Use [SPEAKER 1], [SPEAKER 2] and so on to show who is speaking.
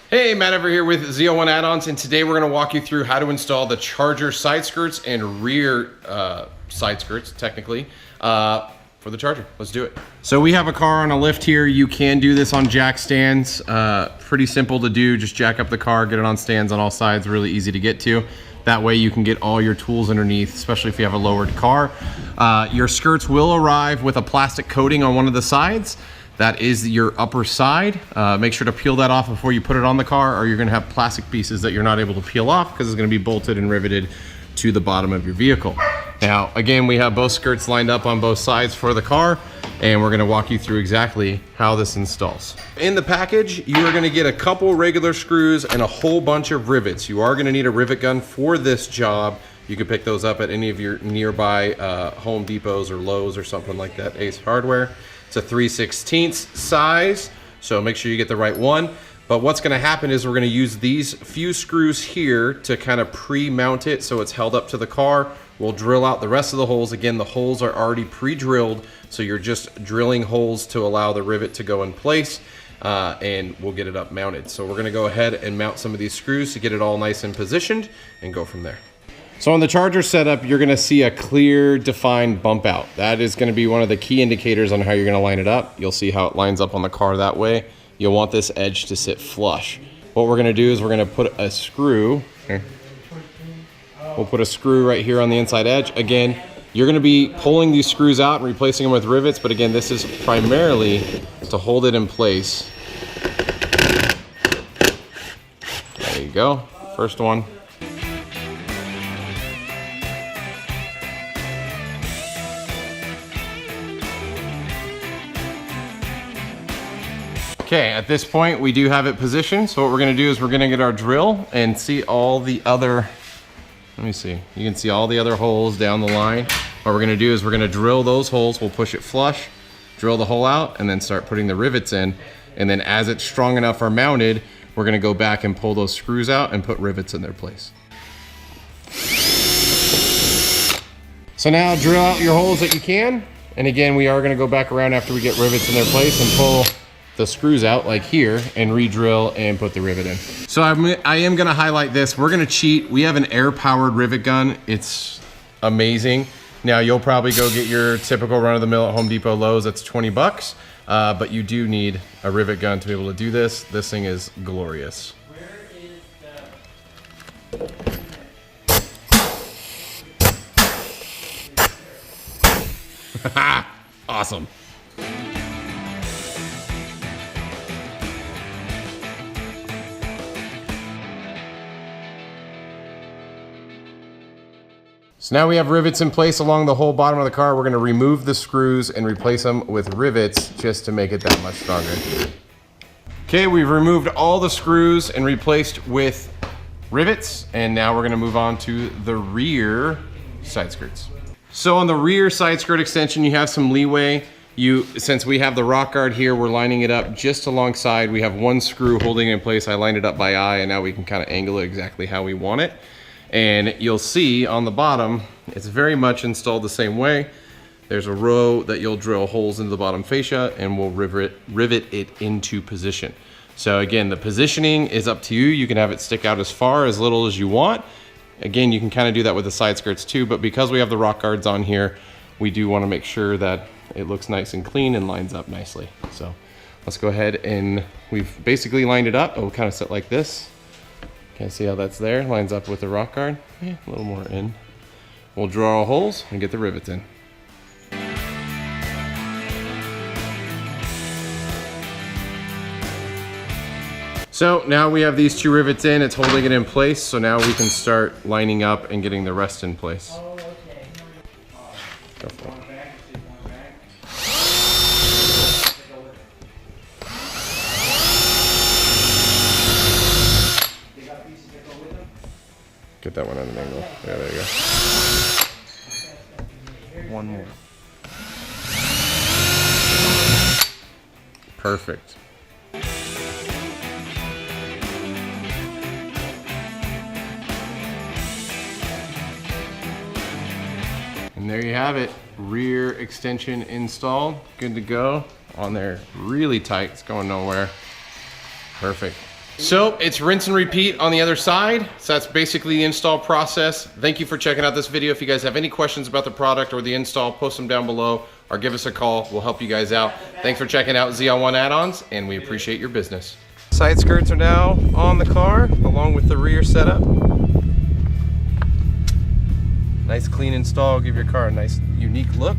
[SPEAKER 1] Hey, Matt over here with ZL1 Addons, and today we're going to walk you through how to install the Charger side skirts and rear side skirts, technically, for the Charger. Let's do it. So we have a car on a lift here. You can do this on jack stands. Pretty simple to do. Just jack up the car, get it on stands on all sides, really easy to get to. That way you can get all your tools underneath, especially if you have a lowered car. Your skirts will arrive with a plastic coating on one of the sides. That is your upper side. Make sure to peel that off before you put it on the car, or you're gonna have plastic pieces that you're not able to peel off because it's gonna be bolted and riveted to the bottom of your vehicle. Now, again, we have both skirts lined up on both sides for the car, and we're gonna walk you through exactly how this installs. In the package, you are gonna get a couple regular screws and a whole bunch of rivets. You are gonna need a rivet gun for this job. You can pick those up at any of your nearby Home Depots or Lowe's or something like that, Ace Hardware. It's a 3/16 size, so make sure you get the right one. But what's gonna happen is we're gonna use these few screws here to kind of pre-mount it so it's held up to the car. We'll drill out the rest of the holes. Again, the holes are already pre-drilled, so you're just drilling holes to allow the rivet to go in place, and we'll get it up mounted. So we're gonna go ahead and mount some of these screws to get it all nice and positioned and go from there. So on the Charger setup, you're gonna see a clear, defined bump out. That is gonna be one of the key indicators on how you're gonna line it up. You'll see how it lines up on the car that way. You'll want this edge to sit flush. What we're gonna do is we're gonna put a screw, here. We'll put a screw right here on the inside edge. Again, you're gonna be pulling these screws out and replacing them with rivets, but again, this is primarily to hold it in place. There you go, first one. Okay, at this point we do have it positioned. So what we're gonna do is we're gonna get our drill and see all the other, let me see, you can see all the other holes down the line. What we're gonna do is we're gonna drill those holes, we'll push it flush, drill the hole out, and then start putting the rivets in. And then as it's strong enough or mounted, we're gonna go back and pull those screws out and put rivets in their place. So now drill out your holes that you can. And again, we are gonna go back around after we get rivets in their place and pull the screws out like here and re-drill and put the rivet in. So I am gonna highlight this. We're gonna cheat. We have an air-powered rivet gun. It's amazing. Now you'll probably go get your typical run-of-the-mill at Home Depot, Lowe's. That's 20 bucks. But you do need a rivet gun to be able to do this. This thing is glorious. Where is the... Awesome. So now we have rivets in place along the whole bottom of the car. We're gonna remove the screws and replace them with rivets just to make it that much stronger. Okay, we've removed all the screws and replaced with rivets. And now we're gonna move on to the rear side skirts. So on the rear side skirt extension, you have some leeway. Since we have the rock guard here, we're lining it up just alongside. We have one screw holding it in place. I lined it up by eye, and now we can kind of angle it exactly how we want it. And you'll see on the bottom, it's very much installed the same way. There's a row that you'll drill holes into the bottom fascia, and we'll rivet it into position. So again, the positioning is up to you. You can have it stick out as far, as little as you want. Again, you can kind of do that with the side skirts too, but because we have the rock guards on here, we do want to make sure that it looks nice and clean and lines up nicely. So let's go ahead, and we've basically lined it up. It will kind of sit like this. Okay, see how that's there? Lines up with the rock guard. Yeah, a little more in. We'll draw our holes and get the rivets in. So now we have these two rivets in, it's holding it in place. So now we can start lining up and getting the rest in place. Oh, okay. Go for it. Get that one on an angle. Yeah, there you go. One more. Perfect. And there you have it. Rear extension installed. Good to go. On there really tight. It's going nowhere. Perfect. So it's rinse and repeat on the other side. So that's basically the install process. Thank you for checking out this video. If you guys have any questions about the product or the install, post them down below or give us a call. We'll help you guys out. Thanks for checking out ZL1 Addons, and we appreciate your business. Side skirts are now on the car along with the rear setup. Nice clean install, give your car a nice unique look.